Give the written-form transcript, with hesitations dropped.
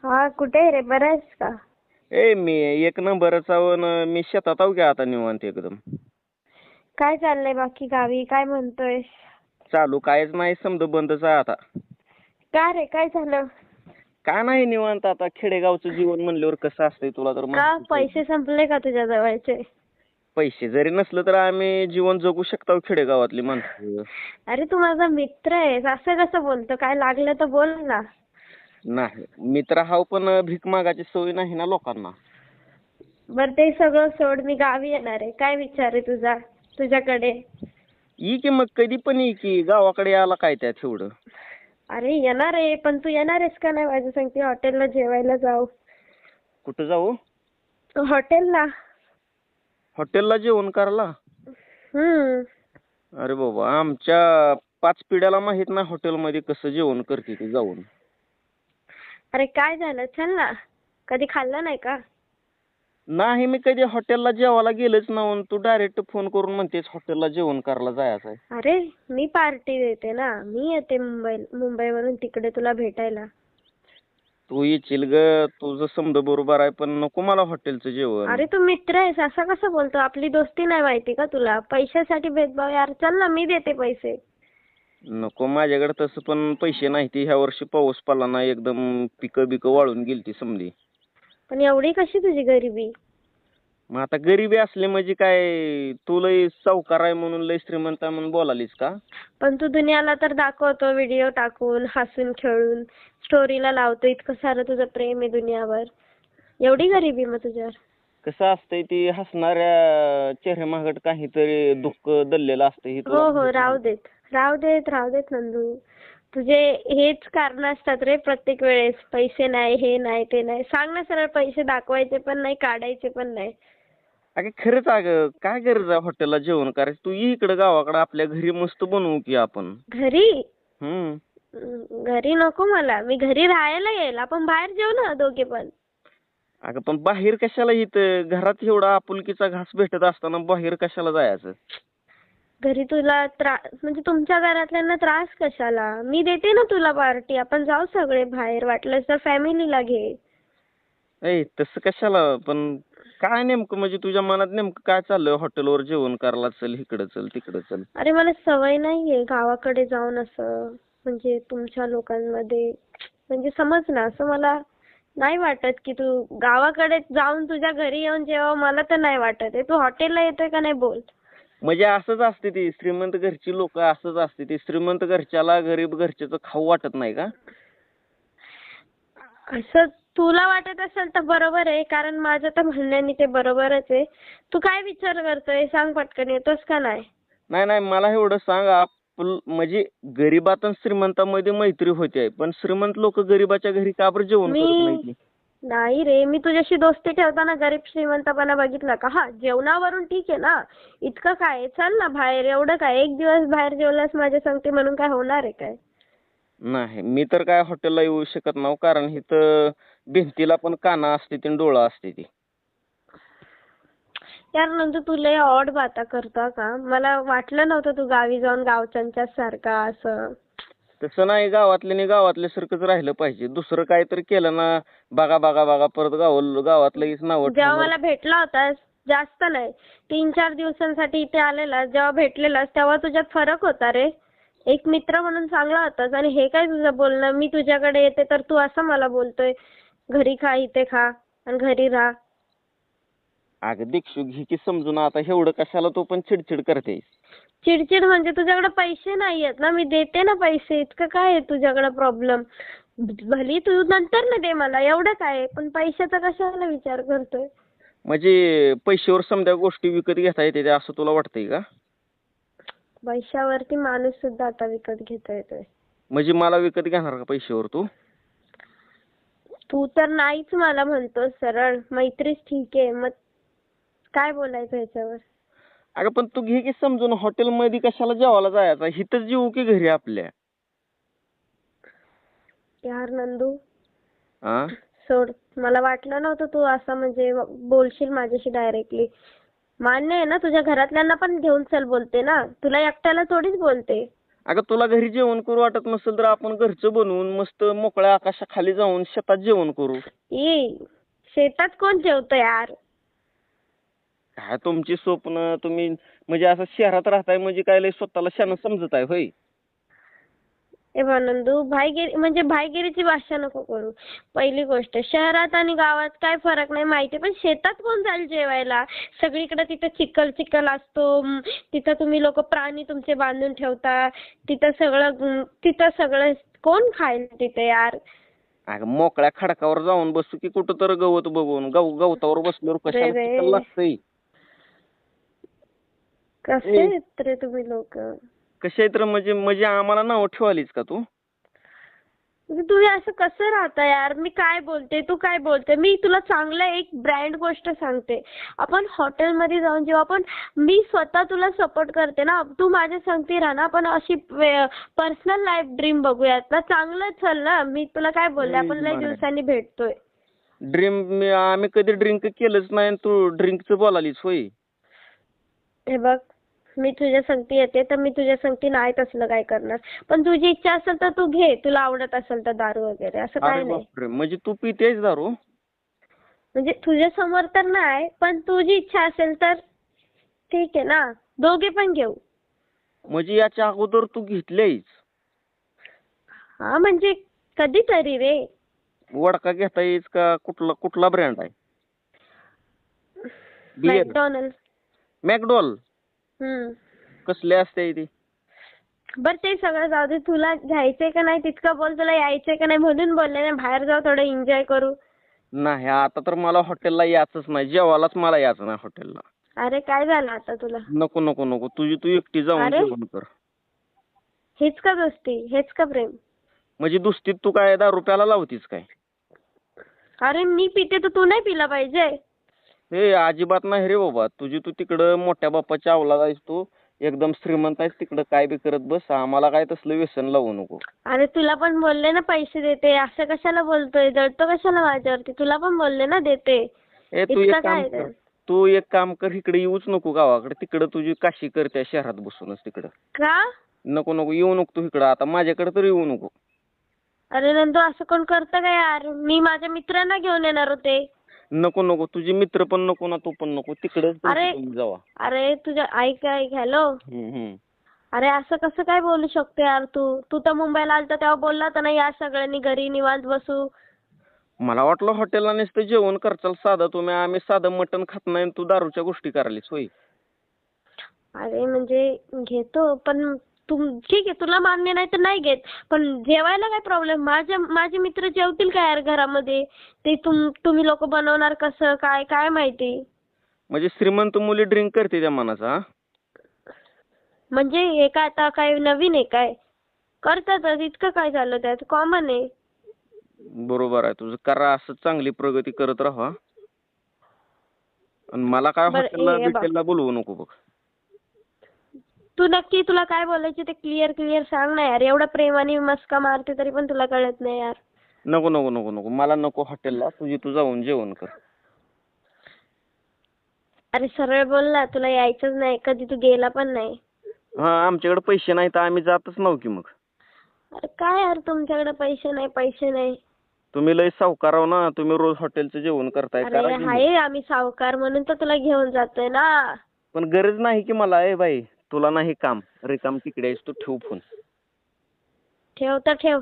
हा, कुठे आहे रे? बरं आहेस का? मी एक नंबरच आहो न. मी शेतात आहो की आता निवांत एकदम. काय चाललंय बाकी गावी? काय म्हणतोय? चालू कायच नाही, समजा बंदच आहे आता. का रे, काय झालं? काय नाही, निवांत आता. खेडेगावचं जीवन म्हणल्यावर कसं असतंय तुला तर का माहितीच आहे. पैसे संपले का तुझ्या जवळचे? पैसे जरी नसलं तर आम्ही जीवन जगू शकतो खेडेगावातली माणसं. अरे, तू माझा मित्र आहेस, असं कसं बोलतो? काय लागलं तर बोल ना. नाही, मित्र हाव पण भीक मागायची सवय नाही ना लोकांना. बरं, ते सगळं सोड, मी गावी येणार आहे. काय विचार आहे तुझ्याकडे? ये की मग, कधी पण ये की. गावाकडे यायला काय त्यात एवढं. अरे येणार आहे, पण तू येणार आहेस का नाही माझ्या संगती? हॉटेलला जेवायला जाऊ. कुठं जाऊ? हॉटेलला. हॉटेलला जेवण करायला? हम्म. अरे बाबा, आमच्या 5 पिढ्याला माहित नाही हॉटेलमध्ये कसं जेवण करते ती जाऊन. अरे काय झालं? चल ना. कधी खाल्लं नाही का? नाही, मी कधी हॉटेलला जेवायला गेलोच नाही. तू डायरेक्ट फोन करून म्हणतेस हॉटेलला जेवण करायला जायचं आहे. अरे, मी पार्टी देते ना. मी येते मुंबईवरून तिकडे तुला भेटायला. तू येशील ग, तुझं समज बरोबर आहे, पण नको मला हॉटेलचं जेवण. अरे, तू मित्र आहेस, असं कसं बोलतो? आपली दोस्ती नाही माहिती का तुला? पैशासाठी भेदभाव? यार चल ना, मी देते पैसे. नको, माझ्याकडे तसं पण पैसे नाही. ती ह्या वर्षी पाऊस पडला नाही, एकदम पिकं बिकं वाळून गेलती समधी. पण एवढी कशी तुझी गरिबी? मग आता गरिबी असली म्हणजे काय, तू लय सावकार आहे म्हणून, लय श्रीमंत आहे म्हणून बोलालीस का? पण तू दुनियाला तर दाखवतो व्हिडिओ टाकून, हसून खेळून, स्टोरीला लावतो. इतकं सारं तुझं प्रेम आहे दुनियावर. एवढी गरिबी मग तुझ्यावर? कसं असतंय, ती हसणाऱ्या चेहऱ्यामागट काहीतरी दुःख दडलेलं असतं हे तुला हो हो, माहित राहू नाही. देत. राहू देत, राहू देत नंदू. तुझे हेच कारण असतात रे प्रत्येक वेळेस. पैसे नाही, हे नाही, ते नाही. सांग ना सरळ, पैसे दाखवायचे पण नाही, काढायचे पण नाही. अगं खरंच, अगं काय गरज आहे हॉटेलला जेवण करायचं? तू ये इकडं गावाकडं, आपल्या घरी मस्त बनवू की आपण. घरी? हम्म. घरी नको मला. मी घरी राहायला येईल. आपण बाहेर जेऊ ना दोघे पण. अगं पण बाहेर कशाला? इथं घरात एवढा आपुलकीचा घास भेटत असताना बाहेर कशाला जायचं? घरी तुला त्रास म्हणजे तुमच्या घरातल्यांना त्रास कशाला? मी देते ना तुला पार्टी. आपण जाऊ सगळे बाहेर. वाटलंच तर फॅमिलीला घे. तसं कशाला? पण काय नेमकं म्हणजे तुझ्या मनात नेमकं काय चाललंय? हॉटेलवर जेवण करायला चल, इकडं चल, तिकडं चल. अरे, मला सवय नाहीये गावाकडे जाऊन असं म्हणजे तुमच्या लोकांमध्ये. म्हणजे समज ना, असं मला नाही वाटत की तू गावाकडे जाऊन तुझ्या घरी येऊन जेव्हा, मला तर नाही वाटत आहे. तू हॉटेलला येतोय का नाही बोल. म्हणजे असंच असते ती श्रीमंत घरची लोक, असंच असते ती. श्रीमंत घरच्याला गरीब घरच्याचं खाऊ वाटत नाही का? असं तुला वाटत असेल तर बरोबर आहे, कारण माझं तर म्हणण्याने ते बरोबरच आहे. तू काय विचार करतोय सांग पटकन, येतोस का नाही? नाही नाही, मला एवढं सांग, म्हणजे गरीबात आणि श्रीमंतामध्ये मैत्री होते, पण श्रीमंत लोक गरीबाच्या घरी का बरं जेवण करत मी नाही? नाही रे, मी तुझ्याशी दोस्ती ठेवताना गरीब श्रीमंतपणा बघितला का? हा, जेवणावरून ठीक आहे ना. इतकं काय, चल ना बाहेर. एवढं काय, एक दिवस बाहेर जेवलास माझ्या संगती म्हणून काय होणार आहे काय? नाही, मी तर काय हॉटेलला येऊ शकत नाही, कारण इथं भिंतीला पण काना असते ती, डोळा असते ती. यार नंतर तू लय ऑड बाता करतो का? मला वाटलं नव्हतं तू गावी जाऊन गावच्यांच्या सारखा असं. तसं नाही, गावातल्याने गावातल्यासारखंच राहिलं पाहिजे. दुसरं काय तर केलं ना, बघा बघा बघा, परत गावातलं नाव जेव्हा ठेवणार. मला भेटला होतास, जास्त नाही 3-4 दिवसांसाठी इथे आलेला, जेव्हा भेटलेलास तेव्हा तुझ्यात फरक होता रे. एक मित्र म्हणून चांगला होतास. आणि हे काय तुझं बोलणं? मी तुझ्याकडे येते तर तू असं मला बोलतोय, घरी खा, इथे खा आणि घरी राहा. अगं दीक्षू, घे की समजून. आता एवढं कशाला तू पण चिडचिड करतेस? चिडचिड म्हणजे तुझ्याकडे पैसे नाहीयेत ना. मी देते ना पैसे. इतकं काय आहे तुझ्याकडे प्रॉब्लेम? भली तू नंतर ना दे मला, एवढं काय, पण पैशाचा कशाला विचार करतोय? म्हणजे पैशावर समजा गोष्टी विकत घेता येते असं तुला वाटतंय का? पैशावरती माणूस सुद्धा आता विकत घेता येतोय. म्हणजे मला विकत घेणार का पैशावर तू? तू तर नाहीच मला म्हणतोस सरळ. मैत्रीच ठीक आहे, मग काय बोलायचं ह्याच्यावर? अगं पण तू घे की समजून. हॉटेलमध्ये कशाला जेवायला जायचं? इथंच जेवू की घरी आपल्या. यार नंदू, हा, सोड. मला वाटलं नव्हतं तू असं म्हणजे बोलशील माझ्याशी डायरेक्टली. मान्य आहे ना, तुझ्या घरातल्यांना पण घेऊन चल बोलते ना, तुला एकट्याला थोडीच बोलते. अगं तुला घरी जेवण करू वाटत नसेल तर आपण घरचं बनवून मस्त मोकळ्या आकाशाखाली जाऊन शेतात जेवण करू. ई शेतात कोण जेवतं यार. काय तुमची स्वप्न तुम्ही म्हणजे असं शहरात राहताय म्हणजे काय लय स्वतःला शान समजत आहे होय. ए नंदू भाईगिरी म्हणजे भाईगिरीची भाषा नको करू. पहिली गोष्ट शहरात आणि गावात काय फरक नाही माहिती, पण शेतात कोण जाईल जेवायला. सगळीकडे तिथं चिखल चिखल असतो. तिथं तुम्ही लोक प्राणी तुमचे बांधून ठेवता. तिथं सगळं कोण खाईल तिथे यार. अगं मोकळ्या खडकावर जाऊन बसू की कुठं तर गवत बघून गवतावर बसल्यावर कशाला रे. चिखल लागतंय. कसे आहेत रे तुम्ही लोक. कशा तर म्हणजे म्हणजे आम्हाला नाव ठेवालीच का तू. तुम्ही असं कसं राहता यार. मी काय बोलते तू काय बोलते. मी तुला चांगलं एक ब्रँड गोष्ट सांगते. आपण हॉटेलमध्ये जाऊन जेव्हा आपण मी स्वतः तुला सपोर्ट करते ना, तू माझ्या संगती राहा ना, आपण अशी पर्सनल लाईफ ड्रीम बघूयात ना. चांगलं चल ना. मी तुला काय बोलले आपण लय दिवसांनी भेटतोय. ड्रिंक आम्ही कधी ड्रिंक केलंच नाही तू ड्रिंकचं बोलालीस होय. हे बघ मी तुझ्या संगती येते तर मी तुझ्या संगती नाही तसलं काय करणार. पण तुझी इच्छा असेल तर तू घे. तुला आवडत असेल तर दारू वगैरे असं काय अरे नाही. बापरे, म्हणजे तू पितेस दारू. म्हणजे तुझ्या समोर तर नाही, पण तुझी इच्छा असेल तर ठीक आहे ना. दोघे पण घेऊ. म्हणजे याच्या अगोदर तू घेतलीस. हा म्हणजे कधीतरी रे. वडका घेता येईल का कुठला ब्रँड आहे. Beer McDonald. मॅकडॉल कसले असते ती. बर ते सगळं जाऊ दे. तुला घ्यायचंय का नाही तितकं बोल. तुला यायचंय का नाही म्हणून बोलले ना. बाहेर जाऊ थोडं एन्जॉय करू. नाही आता तर मला हॉटेलला यायचंच नाही. जेवायलाच मला यायचं नाही हॉटेलला. अरे काय झालं आता तुला. नको नको नको तू एकटी जाऊन अरे. जेवण कर. हेच का दोस्ती हेच का प्रेम. म्हणजे दुसतीत तू काय दारू प्यायला लावतीस काय. अरे मी पिते तर तू नाही पिला पाहिजे. हे अजिबात नाही रे बाबा. तू तिकडं मोठ्या बाप्पाच्या अवलाद आहेस. तू एकदम श्रीमंत आहेस तिकडं काय बी करत बस. आम्हाला काय तसलं व्यसन लावू नको. अरे तुला पण बोलले ना पैसे देते. असं कशाला बोलतोय. जळतो कशाला माझ्यावरती. तुला पण बोलले ना देते. ए तू एक काम कर इकडे येऊच नको गावाकडे. तिकडं तुझी काशी करते शहरात बसूनच तिकडं. का. नको नको येऊ नको तू इकडं. आता माझ्याकडे तर येऊ नको. अरे नंदू असं कोण करतं का यार. मी माझ्या मित्रांना घेऊन येणार होते. नको नको तुझे मित्र पण नको ना तू पण नको. तिकडे जावा. अरे तुझ्या ऐक हॅलो. अरे असं कसं काय बोलू शकतो यार तू तर मुंबईला आलता तेव्हा बोलला होता ना या सगळ्यांनी घरी निवांत बसू. मला वाटलं हॉटेलला नुसतं जेवण करचाल साधं. आम्ही साधं मटण खात नाही तू दारूच्या गोष्टी करायलीस होय. अरे म्हणजे घेतो पण ठीक आहे तुला मान्य नाही तर नाही घेत. पण जेवायला काय प्रॉब्लेम. माझे मित्र जेवतील का यार घरामध्ये. ते तुम्ही लोक बनवणार कसं काय काय माहिती. म्हणजे श्रीमंत मुली ड्रिंक करते त्या मनाचा. म्हणजे हे काय आता काय नवीन आहे काय. करतातच इतकं काय झालं त्यात कॉमन आहे. बरोबर आहे तुझं. करा असं चांगली प्रगती करत राहा. आणि मला काय हॉटेलला बोलवू नको बघ. तू नक्की तुला काय बोलायचे ते क्लिअर सांग ना यार. एवढा प्रेमाने मस्का मारते तरी पण तुला कळत नाही यार. नको नको नको नको मला नको हॉटेलला. तू जाऊन जेवण कर. अरे सरळ बोल ना. तुला यायचंच नाही. कधी तू गेला पण नाही. हा आमच्याकडे पैसे नाही तर आम्ही जातच नव्हतो की मग. अरे काय यार तुमच्याकडे पैसे नाही. तुम्ही लय सावकार आहो ना. तुम्ही रोज हॉटेलचं जेवण करताय. अरे हाय आम्ही सावकार म्हणून तर तुला घेऊन जातोय ना. पण गरज नाही की मला. बाई तुला नाही काम रिकाम तिकडे आहेस तू. ठेव फोन. ठेव तर ठेव.